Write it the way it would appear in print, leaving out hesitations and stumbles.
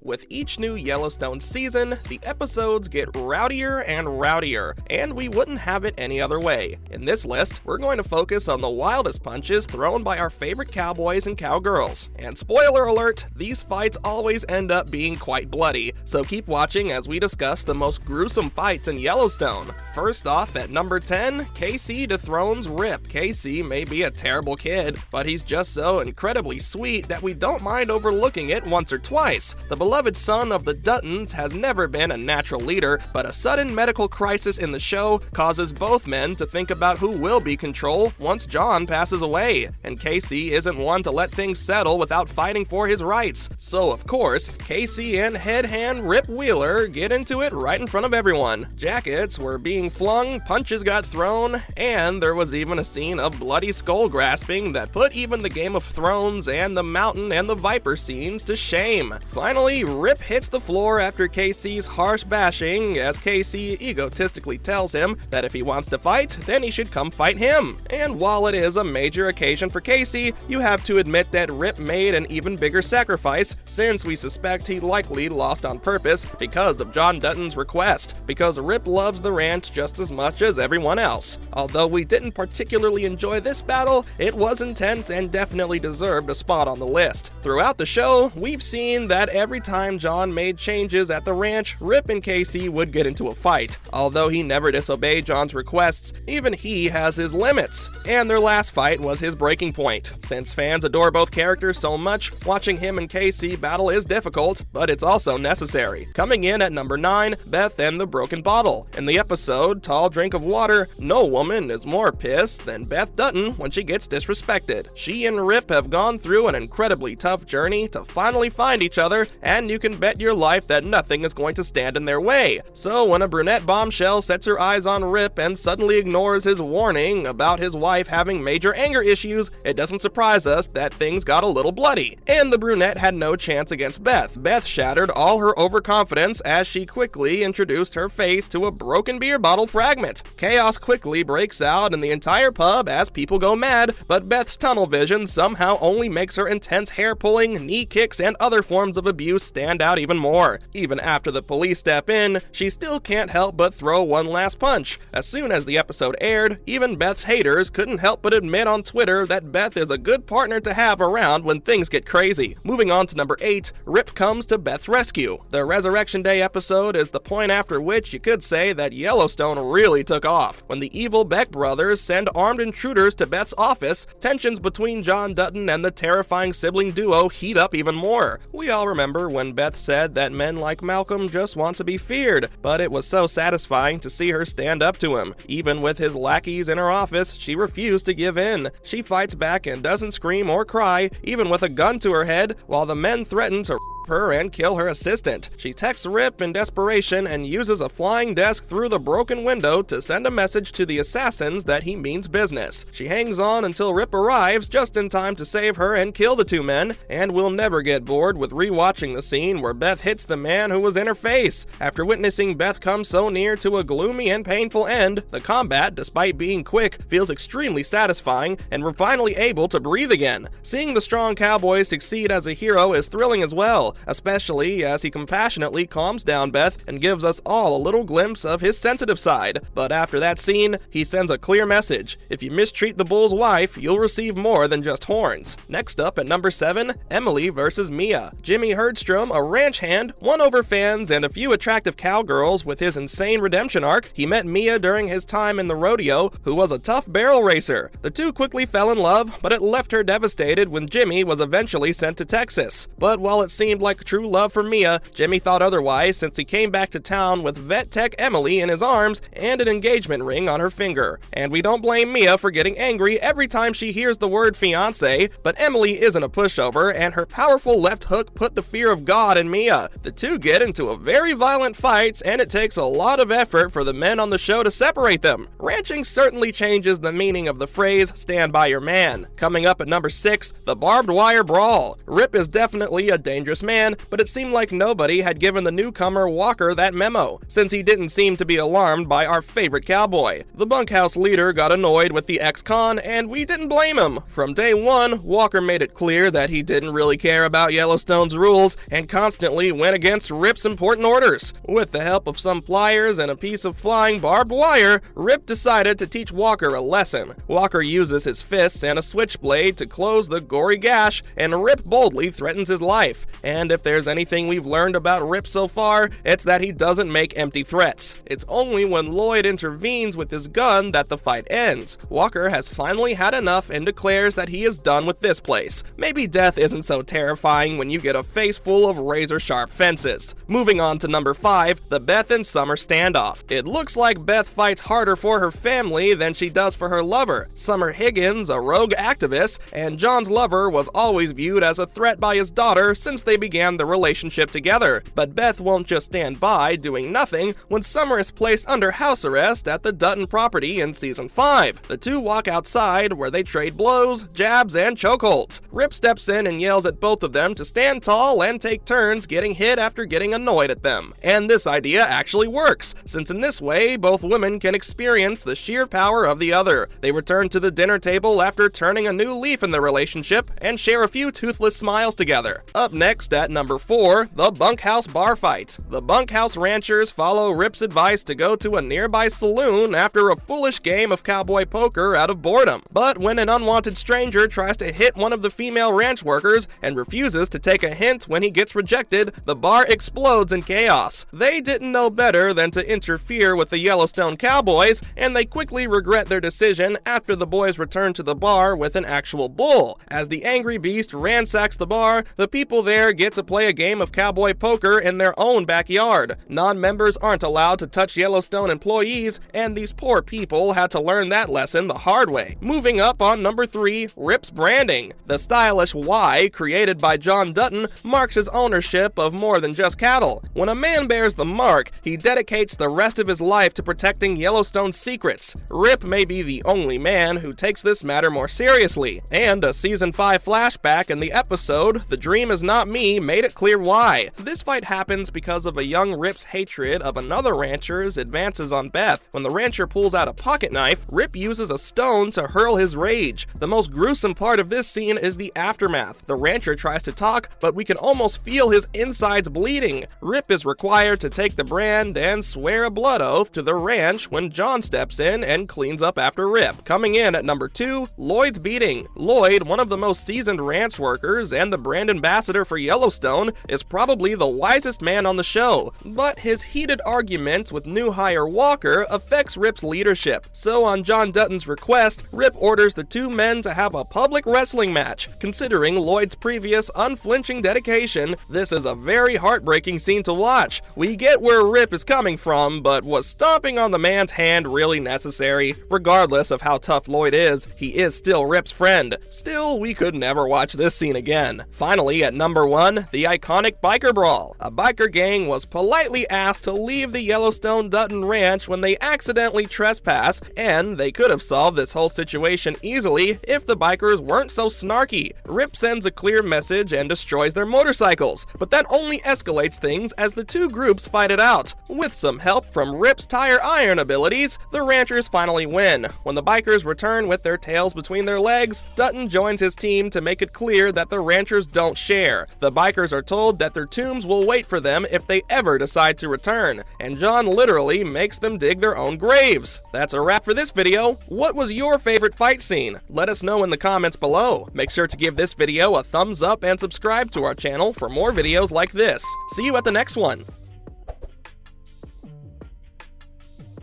With each new Yellowstone season, the episodes get rowdier and rowdier, and we wouldn't have it any other way. In this list, we're going to focus on the wildest punches thrown by our favorite cowboys and cowgirls. And spoiler alert, these fights always end up being quite bloody, so keep watching as we discuss the most gruesome fights in Yellowstone. First off, at number 10, Casey dethrones Rip. Casey may be a terrible kid, but he's just so incredibly sweet that we don't mind overlooking it once or twice. The beloved son of the Duttons has never been a natural leader, but a sudden medical crisis in the show causes both men to think about who will be control once John passes away, and Casey isn't one to let things settle without fighting for his rights. So of course, Casey and head hand Rip Wheeler get into it right in front of everyone. Jackets were being flung, punches got thrown, and there was even a scene of bloody skull grasping that put even the Game of Thrones and the Mountain and the Viper scenes to shame. Finally, Rip hits the floor after Casey's harsh bashing, as Casey egotistically tells him that if he wants to fight, then he should come fight him. And while it is a major occasion for Casey, you have to admit that Rip made an even bigger sacrifice, since we suspect he likely lost on purpose because of John Dutton's request, because Rip loves the ranch just as much as everyone else. Although we didn't particularly enjoy this battle, it was intense and definitely deserved a spot on the list. Throughout the show, we've seen that every time John made changes at the ranch, Rip and Casey would get into a fight. Although he never disobeyed John's requests, even he has his limits. And their last fight was his breaking point. Since fans adore both characters so much, watching him and Casey battle is difficult, but it's also necessary. Coming in at number 9, Beth and the Broken Bottle. In the episode Tall Drink of Water, no woman is more pissed than Beth Dutton when she gets disrespected. She and Rip have gone through an incredibly tough journey to finally find each other, and you can bet your life that nothing is going to stand in their way. So when a brunette bombshell sets her eyes on Rip and suddenly ignores his warning about his wife having major anger issues, it doesn't surprise us that things got a little bloody. And the brunette had no chance against Beth. Beth shattered all her overconfidence as she quickly introduced her face to a broken beer bottle fragment. Chaos quickly breaks out in the entire pub as people go mad, but Beth's tunnel vision somehow only makes her intense hair-pulling, knee kicks, and other forms of abuse stand out even more. Even after the police step in, she still can't help but throw one last punch. As soon as the episode aired, even Beth's haters couldn't help but admit on Twitter that Beth is a good partner to have around when things get crazy. Moving on to number 8, Rip comes to Beth's rescue. The Resurrection Day episode is the point after which you could say that Yellowstone really took off. When the evil Beck brothers send armed intruders to Beth's office, tensions between John Dutton and the terrifying sibling duo heat up even more. We all remember when Beth said that men like Malcolm just want to be feared, but it was so satisfying to see her stand up to him. Even with his lackeys in her office, she refused to give in. She fights back and doesn't scream or cry, even with a gun to her head, while the men threaten to her and kill her assistant. She texts Rip in desperation and uses a flying desk through the broken window to send a message to the assassins that he means business. She hangs on until Rip arrives just in time to save her and kill the two men, and we'll never get bored with rewatching the scene where Beth hits the man who was in her face. After witnessing Beth come so near to a gloomy and painful end, the combat, despite being quick, feels extremely satisfying, and we're finally able to breathe again. Seeing the strong cowboy succeed as a hero is thrilling as well, especially as he compassionately calms down Beth and gives us all a little glimpse of his sensitive side. But after that scene, he sends a clear message: if you mistreat the bull's wife, you'll receive more than just horns. Next up at number 7, Emily versus Mia. Jimmy Herdstrom, a ranch hand, won over fans and a few attractive cowgirls with his insane redemption arc. He met Mia during his time in the rodeo, who was a tough barrel racer. The two quickly fell in love, but it left her devastated when Jimmy was eventually sent to Texas. But while it seemed like true love for Mia, Jimmy thought otherwise, since he came back to town with vet tech Emily in his arms and an engagement ring on her finger. And we don't blame Mia for getting angry every time she hears the word fiance, but Emily isn't a pushover, and her powerful left hook put the fear of God in Mia. The two get into a very violent fight, and it takes a lot of effort for the men on the show to separate them. Ranching certainly changes the meaning of the phrase "stand by your man." Coming up at number 6, the barbed wire brawl. Rip is definitely a dangerous man, ran, but it seemed like nobody had given the newcomer Walker that memo, since he didn't seem to be alarmed by our favorite cowboy. The bunkhouse leader got annoyed with the ex-con, and we didn't blame him. From day one, Walker made it clear that he didn't really care about Yellowstone's rules and constantly went against Rip's important orders. With the help of some pliers and a piece of flying barbed wire, Rip decided to teach Walker a lesson. Walker uses his fists and a switchblade to close the gory gash, and Rip boldly threatens his life. And if there's anything we've learned about Rip so far, it's that he doesn't make empty threats. It's only when Lloyd intervenes with his gun that the fight ends. Walker has finally had enough and declares that he is done with this place. Maybe death isn't so terrifying when you get a face full of razor-sharp fences. Moving on to number 5, the Beth and Summer standoff. It looks like Beth fights harder for her family than she does for her lover, Summer Higgins, a rogue activist, and John's lover was always viewed as a threat by his daughter since they began the relationship together. But Beth won't just stand by doing nothing when Summer is placed under house arrest at the Dutton property in season 5. The two walk outside where they trade blows, jabs, and chokeholds. Rip steps in and yells at both of them to stand tall and take turns getting hit after getting annoyed at them. And this idea actually works, since in this way, both women can experience the sheer power of the other. They return to the dinner table after turning a new leaf in their relationship and share a few toothless smiles together. Up next at number 4, the bunkhouse bar fight. The bunkhouse ranchers follow Rip's advice to go to a nearby saloon after a foolish game of cowboy poker out of boredom. But when an unwanted stranger tries to hit one of the female ranch workers and refuses to take a hint when he gets rejected, the bar explodes in chaos. They didn't know better than to interfere with the Yellowstone cowboys, and they quickly regret their decision after the boys return to the bar with an actual bull. As the angry beast ransacks the bar, the people there get to play a game of cowboy poker in their own backyard. Non-members aren't allowed to touch Yellowstone employees, and these poor people had to learn that lesson the hard way. Moving up on number 3, Rip's branding. The stylish Y, created by John Dutton, marks his ownership of more than just cattle. When a man bears the mark, he dedicates the rest of his life to protecting Yellowstone's secrets. Rip may be the only man who takes this matter more seriously, and a season 5 flashback in the episode "The Dream Is Not Me" made it clear why. This fight happens because of a young Rip's hatred of another rancher's advances on Beth. When the rancher pulls out a pocket knife, Rip uses a stone to hurl his rage. The most gruesome part of this scene is the aftermath. The rancher tries to talk, but we can almost feel his insides bleeding. Rip is required to take the brand and swear a blood oath to the ranch when John steps in and cleans up after Rip. Coming in at number 2, Lloyd's beating. Lloyd, one of the most seasoned ranch workers and the brand ambassador for Yellowstone, is probably the wisest man on the show, but his heated argument with new hire Walker affects Rip's leadership. So on John Dutton's request, Rip orders the two men to have a public wrestling match. Considering Lloyd's previous unflinching dedication, this is a very heartbreaking scene to watch. We get where Rip is coming from, but was stomping on the man's hand really necessary? Regardless of how tough Lloyd is, he is still Rip's friend. Still, we could never watch this scene again. Finally, at number 1, the iconic biker brawl. A biker gang was politely asked to leave the Yellowstone Dutton Ranch when they accidentally trespass, and they could have solved this whole situation easily if the bikers weren't so snarky. Rip sends a clear message and destroys their motorcycles, but that only escalates things as the two groups fight it out. With some help from Rip's tire iron abilities, the ranchers finally win. When the bikers return with their tails between their legs, Dutton joins his team to make it clear that the ranchers don't share. The bikers are told that their tombs will wait for them if they ever decide to return, and John literally makes them dig their own graves. That's a wrap for this video. What was your favorite fight scene? Let us know in the comments below. Make sure to give this video a thumbs up and subscribe to our channel for more videos like this. See you at the next one.